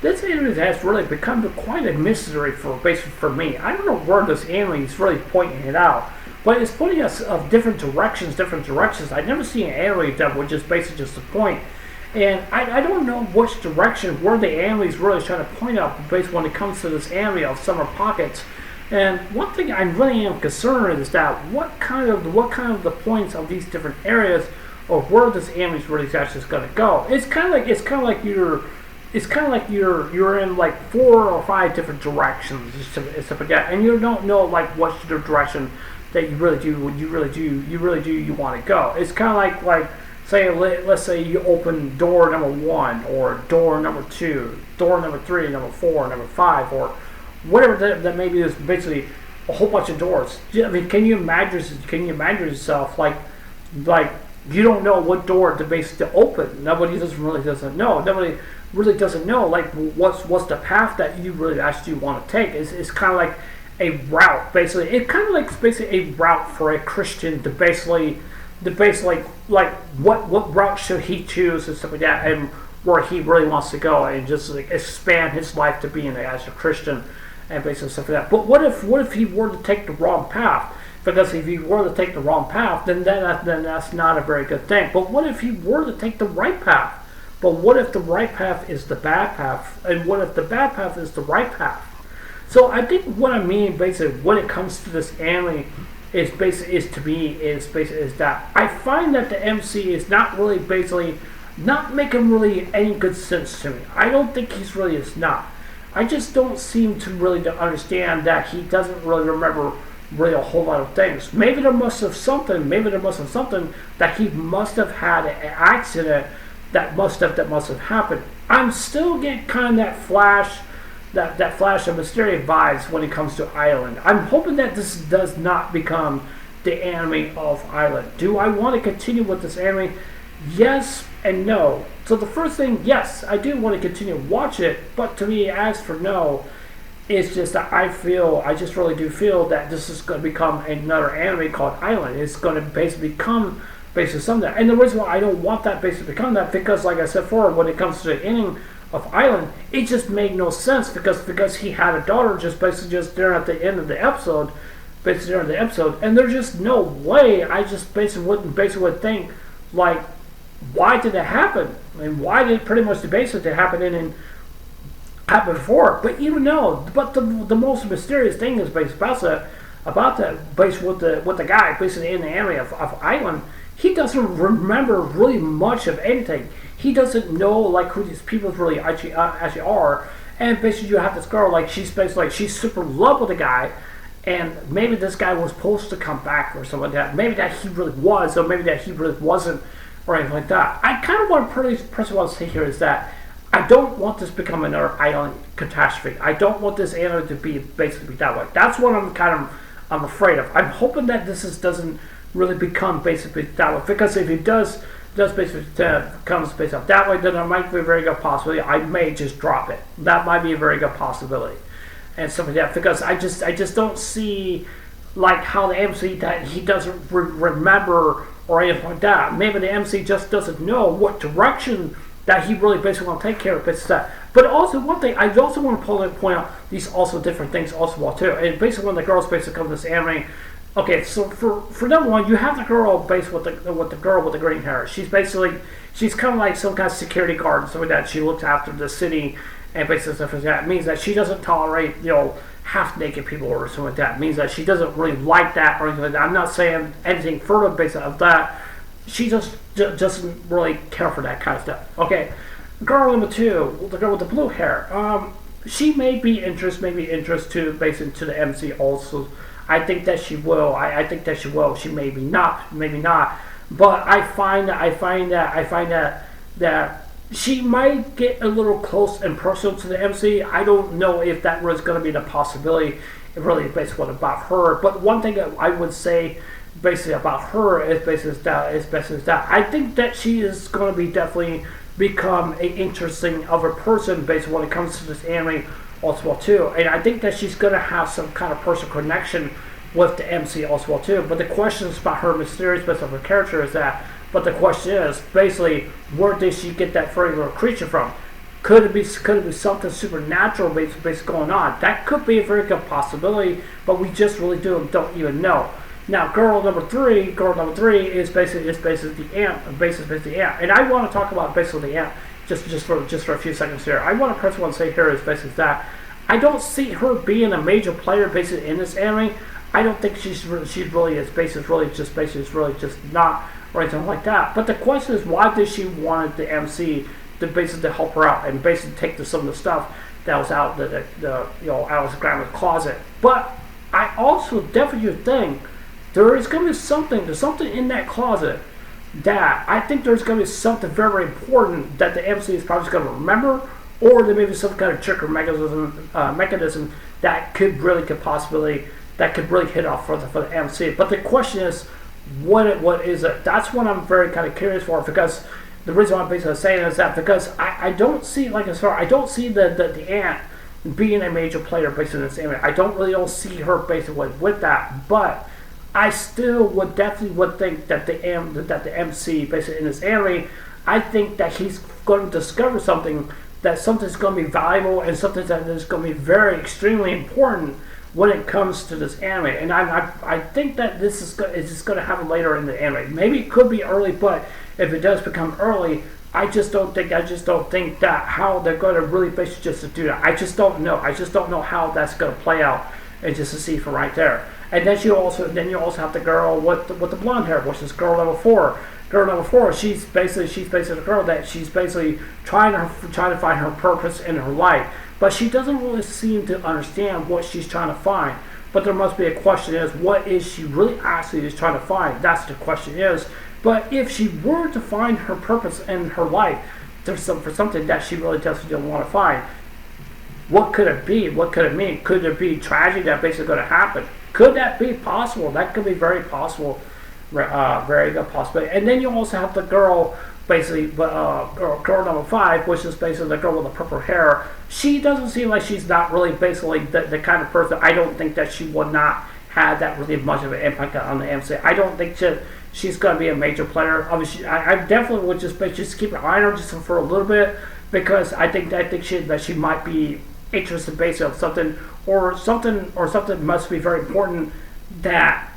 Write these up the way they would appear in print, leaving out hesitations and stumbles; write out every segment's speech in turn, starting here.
this anime has really become quite a mystery for me. I don't know where this anime is really pointing it out, but it's pointing us of different directions. I've never seen an anime that would just basically just the point. And I don't know which direction where the anime is really trying to point out based when it comes to this anime of summer pockets. And one thing I really am concerned is that what kind of the points of these different areas or where this anime is really actually going to go. It's kind of like you're in like 4 or 5 different directions, stuff like that, and you don't know like what's the direction that you really do you want to go. It's kind of like say let's say you open door number 1 or door number 2, door number 3, number 4, number 5, or whatever that maybe is basically a whole bunch of doors. I mean, can you imagine yourself like you don't know what door to basically open. Nobody doesn't know. Nobody really doesn't know like what's the path that you really actually want to take. It's kind of like a route basically. It's kind of like basically a route for a Christian to basically like what route should he choose and stuff like that, and where he really wants to go and just like expand his life to being as a Christian and basically stuff like that. But what if he were to take the wrong path? Because if he were to take the wrong path, then that's not a very good thing. But what if he were to take the right path? But what if the right path is the bad path? And what if the bad path is the right path? So I think what I mean basically when it comes to this anime is that I find that the MC is not really basically not making really any good sense to me. I don't think he's really is not. I just don't seem to really to understand that he doesn't really remember really a whole lot of things. Maybe there must have something that he must have had an accident that must have happened. I'm still getting kind of that flash of mysterious vibes when it comes to Island. I'm hoping that this does not become the anime of Island. Do I want to continue with this anime? Yes and no. So the first thing, yes, I do want to continue to watch it, but to me, as for no, it's just that I just really do feel that this is going to become another anime called Island. It's going to basically become basically something. And the reason why I don't want that basically to become that, because like I said before, when it comes to the ending of Island, it just made no sense because he had a daughter just basically just there at the end of the episode, and there's just no way. I just basically would think like, why did it happen? And why did it pretty much basically happen and happen before? But the most mysterious thing is basically about that based with the guy basically in the area of Island. He doesn't remember really much of anything. He doesn't know like who these people really actually are. And basically you have this girl like she's basically like she's super in love with the guy, and maybe this guy was supposed to come back or something like that. Maybe that he really was, or maybe that he really wasn't, or anything like that. I kind of want to first of all say here is that I don't want this to become another Island catastrophe. I don't want this anime to be basically that way. That's what I'm afraid of. I'm hoping that doesn't really become basically that way, because if it does basically comes based off that way, then there might be a very good possibility I may just drop it. That might be a very good possibility, and stuff like that, because I just don't see like how the MC that he doesn't remember or anything like that. Maybe the MC just doesn't know what direction that he really basically want to take care of it. But also one thing I also want to point out these also different things also well too. And basically when the girls basically come to this anime. Okay, so for number one, you have the girl based with the girl with the green hair. She's kind of like some kind of security guard and stuff like that. She looks after the city and basically stuff like that. It means that she doesn't tolerate half naked people or something like that. It means that she doesn't really like that or anything like that. I'm not saying anything further based of that. She just doesn't really care for that kind of stuff. Okay, girl number 2, the girl with the blue hair. She may be interest to based into the MC also. I think that she will. I think that she will. She maybe not. But I find that she might get a little close and personal to the MC. I don't know if that was going to be the possibility. It really basically about her. But one thing that I would say basically about her is basically that I think that she is going to be definitely become an interesting of a person based when it comes to this anime also well too. And I think that she's going to have some kind of personal connection with the MC also well too. But the question is about her mysterious bit of her character is that. But the question is basically, where did she get that furry little creature from? Could it be something supernatural basically going on? That could be a very good possibility, but we just really don't even know. Now, girl number three is basically the aunt, basically the aunt, and I want to talk about basically the aunt just for a few seconds here. I want to first want to say here is basically that I don't see her being a major player basically in this anime. I don't think she's really is basically just not or anything like that. But the question is, why did she want the MC to basically help her out and basically take some of the stuff that was out out of the grandma's closet? But I also definitely think there is going to be there's something in that closet that I think there's going to be something very, very important that the MC is probably going to remember, or there may be some kind of trick or mechanism that could really hit off for the MC. But the question is, what is it? That's what I'm very kind of curious for, because the reason why I'm basically saying is that because I don't see I don't see the aunt being a major player based on this anime. I don't see her basically with that, but I still would think that the MC basically in this anime, I think that he's going to discover something, that something's going to be valuable and something that is going to be very extremely important when it comes to this anime. And I think that this is going to happen later in the anime. Maybe it could be early, but if it does become early, I just don't think that how they're going to really basically just to do that. I just don't know. I just don't know how that's going to play out, and just to see from right there. And then you also have the girl with the blonde hair, which is girl number 4. Girl number 4, she's basically the girl that she's basically trying to find her purpose in her life, but she doesn't really seem to understand what she's trying to find. But there must be a question: is what is she really actually is trying to find? That's the question is. But if she were to find her purpose in her life, for something that she really doesn't want to find, what could it be? What could it mean? Could there be tragedy that basically going to happen? Could that be possible? That could be very possible, very good possibility. And then you also have the girl, basically, girl number 5, which is basically the girl with the purple hair. She doesn't seem like she's not really basically the kind of person. I don't think that she would not have that really much of an impact on the MC. I don't think she's going to be a major player. Obviously, I definitely would just keep an eye on her just for a little bit, because I think she might be interested based on something must be very important that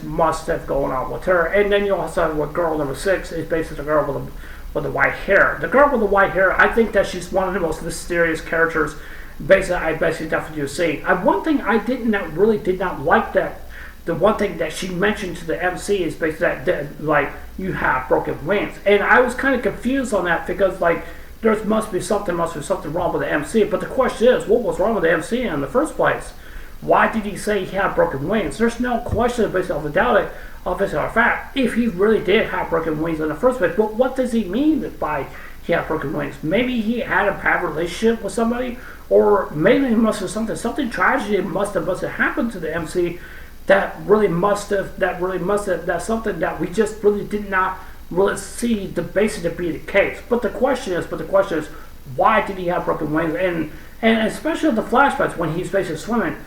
must have going on with her. And then you also have what girl number 6 is basically the girl with the white hair. The girl with the white hair, I think that she's one of the most mysterious characters. I definitely do see. One thing I did not like that. The one thing that she mentioned to the MC is basically that like you have broken wings, and I was kind of confused on that, because like there must be something wrong with the MC. But the question is, what was wrong with the MC in the first place? Why did he say he had broken wings? There's no question based off the doubt of this fact if he really did have broken wings in the first place. But what does he mean by he had broken wings? Maybe he had a bad relationship with somebody, or maybe he must have something tragedy must have happened to the MC that's something that we just really did not really see the basis to be the case. But the question is, why did he have broken wings? And especially the flashbacks when he's basically swimming,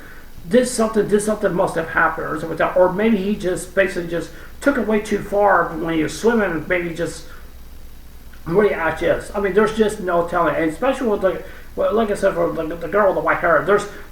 this something must have happened or something like that. Or maybe he just basically took it way too far when he was swimming. Maybe just where he actually is. I mean, there's just no telling. And especially with like I said, for the girl with the white hair,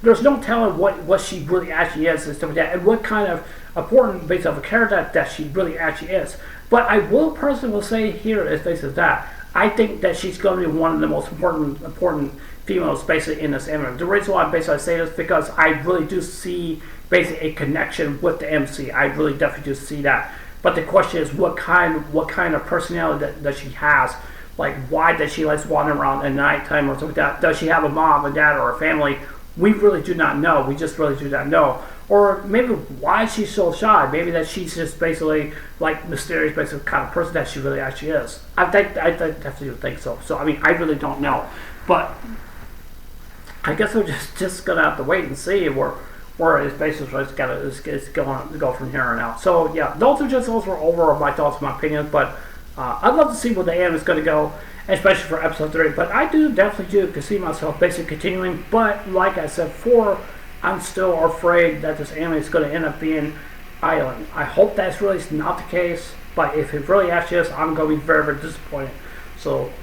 there's no telling what she really actually is and stuff like that, and what kind of important base of a character that she really actually is. But I will personally say here is basically that I think that she's going to be one of the most important females basically in this anime. The reason why I say this is because I really do see basically a connection with the MC. I really definitely do see that. But the question is, what kind of personality that she has. Like, why does she like wandering around at nighttime or something like that? Does she have a mom, a dad, or a family? We really do not know. We just really do not know. Or maybe why is she so shy? Maybe that she's just basically like mysterious, basically kind of person that she really actually is. I definitely think so. So I mean, I really don't know. But I guess we're just gonna have to wait and see where it's basically it's going to go from here on out. So yeah, those were over my thoughts and my opinions, but. I'd love to see where the anime is going to go, especially for episode 3. But I definitely see myself basically continuing. But like I said before, I'm still afraid that this anime is going to end up being Island. I hope that's really not the case. But if it really actually is, I'm going to be very, very disappointed. So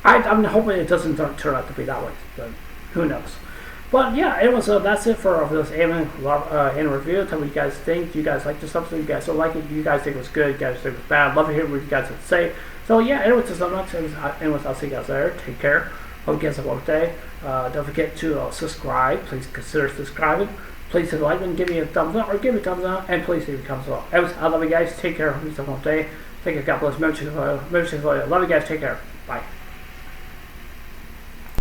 I'm hoping it doesn't turn out to be that way, but who knows. But yeah, anyway, so that's it for this anime review. Tell me what you guys think. Do you guys like this episode? You guys don't like it? Do you guys think it was good? You guys think it was bad? Love to hear what you guys have to say. So yeah, anyways, this is much. Anyways, I'll see you guys later. Take care. Hope you guys have a wonderful day. Don't forget to subscribe. Please consider subscribing. Please hit the like button, give me a thumbs up, or give me a thumbs up, and please leave a comment below. Anyways, I love you guys. Take care. Hope you have a wonderful day. Take care. God bless. Love you guys. Take care. Bye.